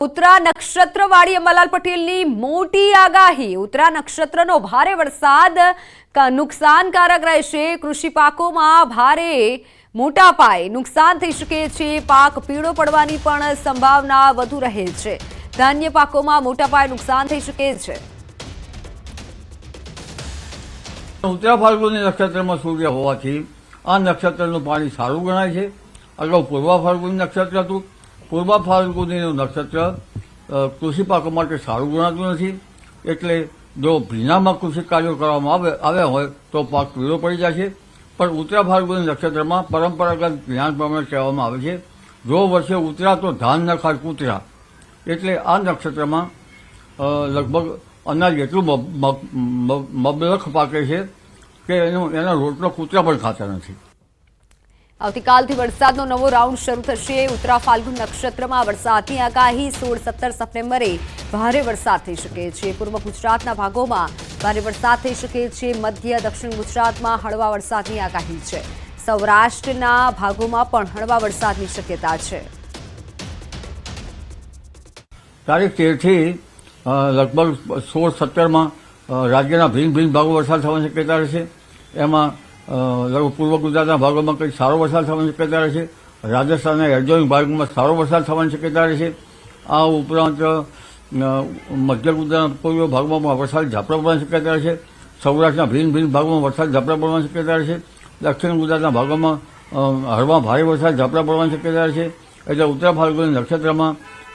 ઉત્તરા નક્ષત્રવાળી અંબાલાલ પટેલની મોટી આગાહી। ઉત્તરા નક્ષત્રનો ભારે વરસાદ નુકસાનકારક રહેશે। કૃષિ પાકોમાં ભારે મોટા પાયે નુકસાન થઈ શકે છે। પાક પીળો પડવાની પણ સંભાવના વધુ રહે છે। ધાન્ય પાકોમાં મોટા પાયે નુકસાન થઈ શકે છે। ઉત્તરા ફાલ્ગુની નક્ષત્રમાં સૂર્ય હોવાથી આ નક્ષત્રનું પાણી સારું ગણાય છે। અગાઉ પૂર્વ ફાલ્ગુની નક્ષત્ર હતું। પૂર્વ ફાલ્ગુનીનું નક્ષત્ર કૃષિ પાકો માટે સારું ગણાતું નથી, એટલે જો ભીનામાં કૃષિ કાર્યો કરવામાં આવ્યા હોય તો પાક પીળો પડી જાય છે। પણ ઉત્તરા ફાલ્ગુની નક્ષત્રમાં પરંપરાગત જ્ઞાન પ્રમાણે કહેવામાં આવે છે, જો વર્ષે ઉતરા તો ધાન ન ખાય કૂતરા, એટલે આ નક્ષત્રમાં લગભગ અનાજ એટલું મબલખ પાકે છે કે એનો રોટલો કૂતરા પણ ખાતા નથી। આવતીકાલથી વરસાદનો નવો રાઉન્ડ શરૂ થશે। ઉત્તરા ફાલ્ગુન નક્ષત્રમાં વરસાદની આગાહી। 16-17 સપ્ટેમ્બરે ભારે વરસાદ થઈ શકે છે। પૂર્વ ગુજરાતના ભાગોમાં ભારે વરસાદ થઈ શકે છે। મધ્ય દક્ષિણ ગુજરાતમાં હળવા વરસાદની આગાહી છે। સૌરાષ્ટ્રના ભાગોમાં પણ હળવા વરસાદની શક્યતા છે। તારીખ 13થી લગભગ 16-17માં રાજ્યના ભિન્ન ભિન્ન ભાગો વરસાદ થવાની શક્યતા રહેશે। એમાં લગભગ પૂર્વ ગુજરાતના ભાગોમાં કંઈક સારો વરસાદ થવાની શક્યતા રહેશે। રાજસ્થાનના એડજોઇંગ ભાગમાં સારો વરસાદ થવાની શક્યતા રહેશે। આ ઉપરાંત મધ્ય ગુજરાતના પૂર્વ ભાગમાં પણ વરસાદ ઝાપટા પડવાની શક્યતા રહેશે। સૌરાષ્ટ્રના ભિન્ન ભિન્ન ભાગોમાં વરસાદ ઝાપટા પડવાની શક્યતા રહેશે। દક્ષિણ ગુજરાતના ભાગોમાં હળવા ભારે વરસાદ ઝાપટા પડવાની શક્યતા રહેશે। એટલે ઉત્તરા ફાલ્ગુની નક્ષત્રમાં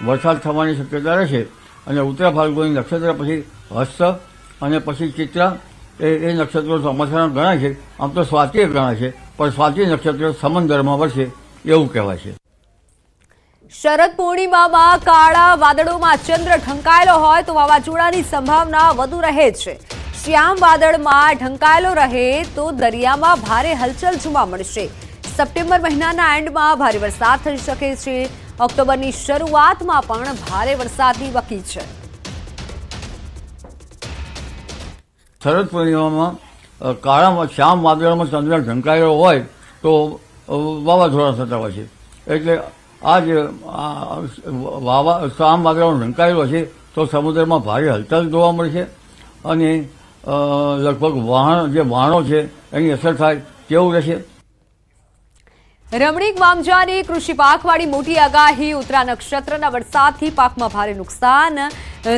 વરસાદ થવાની શક્યતા રહેશે। અને ઉત્તરા ફાલ્ગુની નક્ષત્ર પછી હસ્ત અને પછી ચિત્રા એ નક્ષત્રો ચોમાસાના ગણાય છે। આમ તો સ્વાતિ ગણાય છે, પણ સ્વાતિ નક્ષત્ર સમંદરમાં વરસે એવું કહેવાય છે। શરદ પૂર્ણિમામાં કાળા વાદળોમાં ચંદ્ર ઢંકાયેલો હોય તો વાવાઝોડાની સંભાવના વધુ રહે છે। શ્યામ વાદળમાં ઢંકાયેલો રહે તો દરિયામાં ભારે હલચલ જોવા મળશે। સપ્ટેમ્બર મહિનાના એન્ડમાં ભારે વરસાદ થઈ શકે છે। ઓક્ટોબરની શરૂઆતમાં પણ ભારે વરસાદની વકી છે। શરદ પૂર્ણિમામાં કાળા શ્યામ વાદળમાં ચંદ્ર ઢંકાયેલો હોય તો વાવાઝોડા થતા હોય છે। એટલે આ જે શ્યામ વાદળમાં ઢંકાયેલો છે તો સમુદ્રમાં ભારે હલચલ જોવા મળશે અને લગભગ વાહનો છે એની અસર થાય તેવું રહેશે। રમણીક વામજાની કૃષિ પાકવાળી મોટી આગાહી। ઉત્તરા નક્ષત્રના વરસાદથી પાકમાં ભારે નુકસાન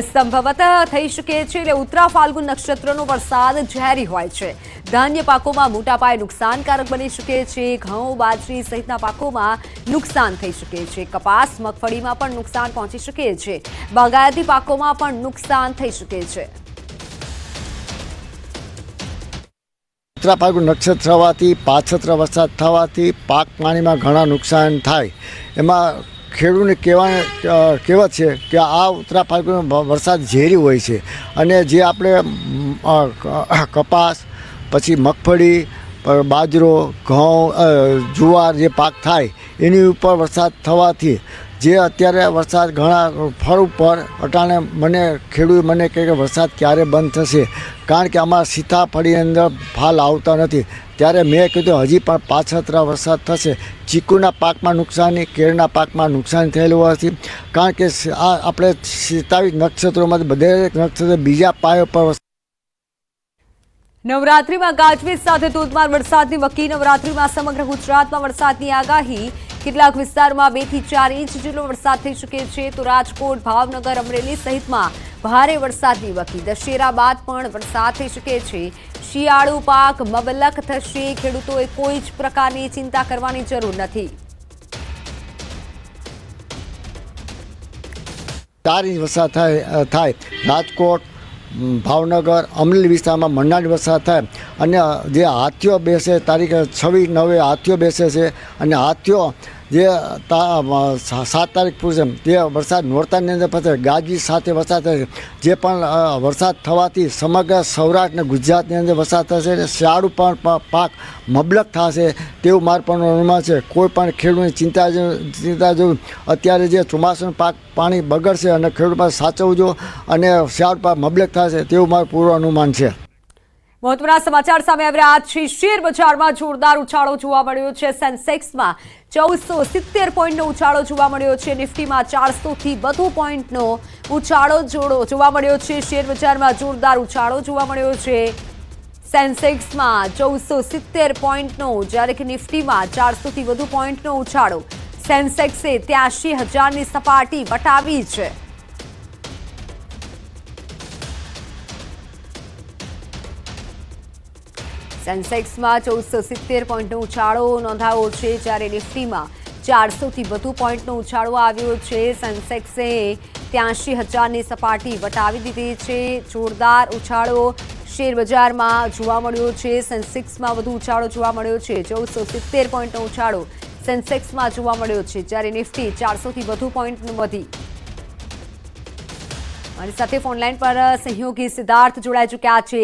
સંભવતઃ થઈ શકે છે। એટલે ઉત્તરા ફાલ્ગુન નક્ષત્રનો વરસાદ ઝેરી હોય છે। ધાન્ય પાકોમાં મોટા પાયે નુકસાનકારક બની શકે છે। ઘઉં, બાજરી સહિતના પાકોમાં નુકસાન થઈ શકે છે। કપાસ, મગફળીમાં પણ નુકસાન પહોંચી શકે છે। બાગાયતી પાકોમાં પણ નુકસાન થઈ શકે છે। ઉત્તરા ફાલ્ગુન નક્ષત્ર થવાથી પાછત્ર વરસાદ થવાથી પાક પાણીમાં ઘણા નુકસાન થાય। એમાં ખેડૂતને કહેવત છે કે આ ઉત્તરા ફાલ્ગુન વરસાદ ઝેરી હોય છે અને જે આપણે કપાસ, પછી મગફળી, બાજરો, ઘઉં, જુવાર જે પાક થાય એની ઉપર વરસાદ થવાથી જે અત્યારે વરસાદ ઘણા ફળ ઉપર અટાણે ખેડૂત મને કહે કે વરસાદ ક્યારે બંધ થશે, કારણ કે અમારા સીતાફળીની અંદર ફાલ આવતા નથી। ત્યારે મેં કીધું હજી પણ પાછતરા વરસાદ થશે। ચીકુના પાકમાં નુકસાની, કેળના પાકમાં નુકસાન થયેલું હોવાથી, કારણ કે આ આપણે 27 નક્ષત્રોમાંથી દરેક નક્ષત્ર બીજા પાયો પર નવરાત્રીમાં ગાજવીજ સાથે ધોધમાર વરસાદની વકી। નવરાત્રીમાં સમગ્ર ગુજરાતમાં વરસાદની આગાહી। કેટલાક વિસ્તારમાં 2 થી 4 ઇંચ જેટલો વરસાદ થઈ શકે છે તો રાજકોટ, ભાવનગર, અમરેલી સહિતમાં ભારે વરસાદની વકી। દશેરા બાદ પણ વરસાદ થઈ શકે છે। શિયાળુ પાક મબલખ થશે। ખેડૂતોએ કોઈ જ પ્રકારની ચિંતા કરવાની જરૂર નથી। 4 ઇંચ વરસાદ થાય રાજકોટ, ભાવનગર, અમરેલી વિસ્તારમાં મરનારી વરસાદ થાય। અને જે હાથીઓ બેસે તારીખ 26/9 હાથીઓ બેસે છે અને હાથીઓ જે 7 તારીખ પૂરશે તે વરસાદ નોરતાની અંદર થશે। ગાજવીજ સાથે વરસાદ થશે। જે પણ વરસાદ થવાથી સમગ્ર સૌરાષ્ટ્ર અને ગુજરાતની અંદર વરસાદ થશે અને શિયાળુ પણ પાક મબલખ થશે તેવું મારું પણ અનુમાન છે। કોઈ પણ ખેડૂતની ચિંતા જેવું અત્યારે જે ચોમાસાનું પાક પાણી બગડશે અને ખેડૂત પાસે સાચવજો અને શિયાળુ પાક મબલખ થશે તેવું મારું પૂર્વ અનુમાન છે। મહત્વના સમાચાર સામે આવી રહ્યા છે। શેર બજારમાં જોરદાર ઉછાળો જોવા મળ્યો છે। સેન્સેક્સમાં 1470 પોઈન્ટનો ઉછાળો જોવા મળ્યો છે। નિફ્ટીમાં 400થી વધુ પોઈન્ટનો ઉછાળો જોવા મળ્યો છે। શેર બજારમાં જોરદાર ઉછાળો જોવા મળ્યો છે। સેન્સેક્સમાં 1470 પોઈન્ટનો, જ્યારે કે નિફ્ટીમાં 400થી વધુ પોઈન્ટનો ઉછાળો। સેન્સેક્સે 83,000ની સપાટી વટાવી છે। સેન્સેક્સમાં 1470 પોઈન્ટનો ઉછાળો નોંધાયો છે, જ્યારે નિફ્ટીમાં 400થી વધુ પોઈન્ટનો ઉછાળો આવ્યો છે। સેન્સેક્સે 83,000ની સપાટી વટાવી દીધી છે। જોરદાર ઉછાળો શેર બજારમાં જોવા મળ્યો છે। સેન્સેક્સમાં વધુ ઉછાળો જોવા મળ્યો છે। 1470 પોઈન્ટનો ઉછાળો સેન્સેક્સમાં જોવા મળ્યો છે, જ્યારે નિફ્ટી 400થી વધુ પોઈન્ટ વધી। મારી સાથે ફોનલાઈન પર સહયોગી સિદ્ધાર્થ જોડાઈ ચૂક્યા છે।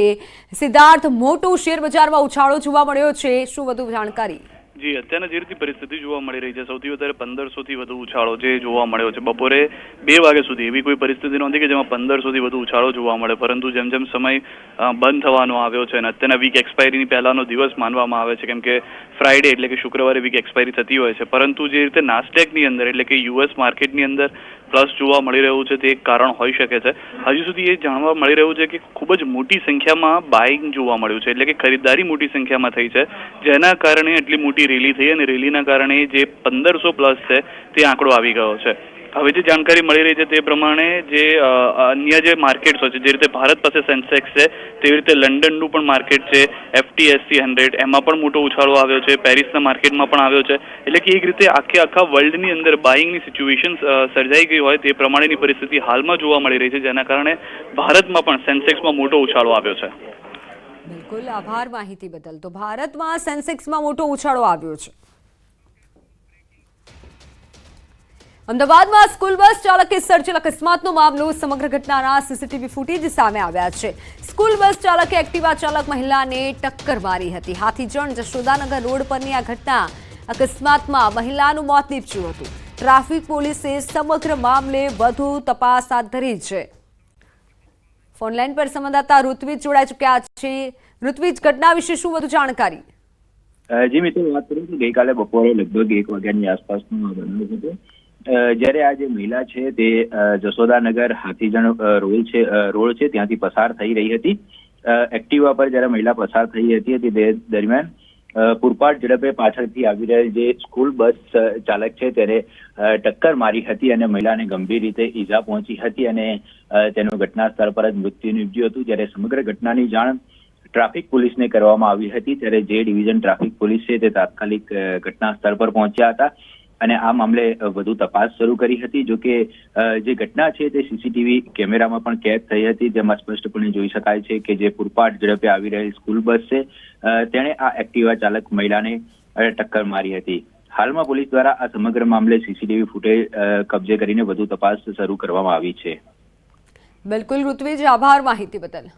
સિદ્ધાર્થ, મોટો શેર બજારમાં ઉછાળો જોવા મળ્યો છે, શું વધુ જાણકારી? જી, અત્યારના જે રીતે પરિસ્થિતિ જોવા મળી રહી છે, સૌથી વધારે 1500થી વધુ ઉછાળો જે જોવા મળ્યો છે। બપોરે 2 વાગ્યા સુધી એવી કોઈ પરિસ્થિતિ નહોતી કે જેમાં 1500થી વધુ ઉછાળો જોવા મળે, પરંતુ જેમ જેમ સમય બંધ થવાનો આવ્યો છે અને અત્યારના વીક એક્સપાયરીની પહેલાનો દિવસ માનવામાં આવે છે, કેમ કે ફ્રાઈડે એટલે કે શુક્રવારે વીક એક્સપાયરી થતી હોય છે, પરંતુ જે રીતે નાસ્ડેકની અંદર એટલે કે યુએસ માર્કેટની અંદર પ્લસ જોવા મળી રહ્યું છે તે એક કારણ હોઈ શકે છે। હજુ સુધી એ જાણવા મળી રહ્યું છે કે ખૂબ જ મોટી સંખ્યામાં બાઇંગ જોવા મળ્યું છે, એટલે કે ખરીદારી મોટી સંખ્યામાં થઈ છે, જેના કારણે એટલી મોટી રેલી થઈ અને રેલીના કારણે જે 1500 પ્લસ છે તે આંકડો આવી ગયો છે। હવે જે જાણકારી મળી રહી છે તે પ્રમાણે જે અન્ય જે માર્કેટ્સો છે, જે રીતે ભારત પાસે સેન્સેક્સ છે તેવી રીતે લંડનનું પણ માર્કેટ છે, FTSE 100 એમાં પણ મોટો ઉછાળો આવ્યો છે, પેરિસના માર્કેટમાં પણ આવ્યો છે। એટલે કે એક રીતે આખા વર્લ્ડની અંદર બાઇંગની સિચ્યુએશન સર્જાઈ ગઈ હોય તે પ્રમાણેની પરિસ્થિતિ હાલમાં જોવા મળી રહી છે, જેના કારણે ભારતમાં પણ સેન્સેક્સમાં મોટો ઉછાળો આવ્યો છે। બિલકુલ, આભાર માહિતી બદલ। તો ભારતમાં સેન્સેક્સમાં મોટો ઉછાળો આવ્યો છે। અમદાવાદમાં સ્કૂલ બસ ચાલકે સર્જેલ અકસ્માતનો મામલો, સમગ્ર ઘટનાના સીસીટીવી ફૂટેજ સામે આવ્યા છે। સ્કૂલ બસ ચાલકે એક્ટિવા ચાલક મહિલાને ટક્કર મારી હતી। હાથીજણ જશોદાનગર રોડ પરની આ ઘટના અકસ્માતમાં મહિલાનું મોત નીપજ્યું હતું। ટ્રાફિક પોલીસે સમગ્ર મામલે વધુ તપાસ હાથ ધરી છે। ફોનલાઈન પર સંવાદદાતા ઋત્વિજ જોડાઈ ચૂક્યા છે। ઋત્વિજ, ઘટના વિશે શું વધુ જાણકારી? જી મિત્રો, વાત કરું તો ગઈકાલે બપોરે લગભગ 1 વાગ્યાની આસપાસનો બનાવ હતો, જ્યારે આ જે મહિલા છે તે જશોદાનગર હાથીજણ રોડ છે ત્યાંથી પસાર થઈ રહી હતી। એક્ટિવા પર જ્યારે મહિલા પસાર થઈ હતી તે દરમિયાન પૂરપાટ ઝડપે પાછળથી આવી રહેલ જે સ્કૂલ બસ ચાલક છે તેને ટક્કર મારી હતી અને મહિલાને ગંભીર રીતે ઈજા પહોંચી હતી અને તેનું ઘટના સ્થળ પર જ મૃત્યુ નીપજ્યું હતું। જ્યારે સમગ્ર ઘટનાની જાણ ટ્રાફિક પોલીસને કરવામાં આવી હતી, ત્યારે જે ડિવિઝન ટ્રાફિક પોલીસ છે તે તાત્કાલિક ઘટના સ્થળ પર પહોંચ્યા હતા અને આ મામલે વધુ તપાસ શરૂ કરી હતી। જોકે જે ઘટના છે તે સીસીટીવી કેમેરામાં પણ કેદ થઈ હતી, જેમાં સ્પષ્ટપણે જોઈ શકાય છે કે જે પૂરપાટ ઝડપે આવી રહેલી સ્કૂલ બસ છે તેણે આ એક્ટિવા ચાલક મહિલાને ટક્કર મારી હતી। હાલમાં પોલીસ દ્વારા આ સમગ્ર મામલે સીસીટીવી ફૂટેજ કબજે કરીને વધુ તપાસ શરૂ કરવામાં આવી છે। બિલકુલ ઋત્વિજ, આભાર માહિતી બદલ।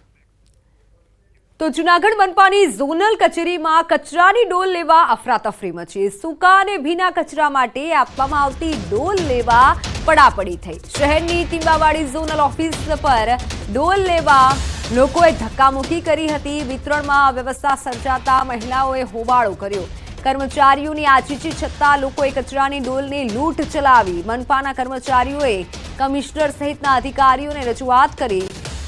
તો જૂનાગઢ મનપાની ઝોનલ કચેરીમાં કચરાની ડોલ લેવા અફરાતફરી મચી। સૂકા અને ભીના કચરા માટે આપવામાં આવતી ડોલ લેવા પડાપડી થઈ। શહેરની ટીંબાવાડી ઝોનલ ઓફિસ પર ડોલ લેવા લોકોએ ધક્કામુક્કી કરી હતી। વિતરણમાં અવ્યવસ્થા સર્જાતા મહિલાઓએ હોબાળો કર્યો। કર્મચારીઓની આજીજી છતાં લોકોએ કચરાની ડોલની લૂંટ ચલાવી। મનપાના કર્મચારીઓએ કમિશનર સહિતના અધિકારીઓને રજૂઆત કરી।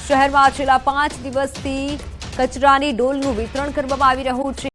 શહેરમાં છેલ્લા 5 દિવસથી કચરાની ડોલનું વિતરણ કરવામાં આવી રહ્યું છે।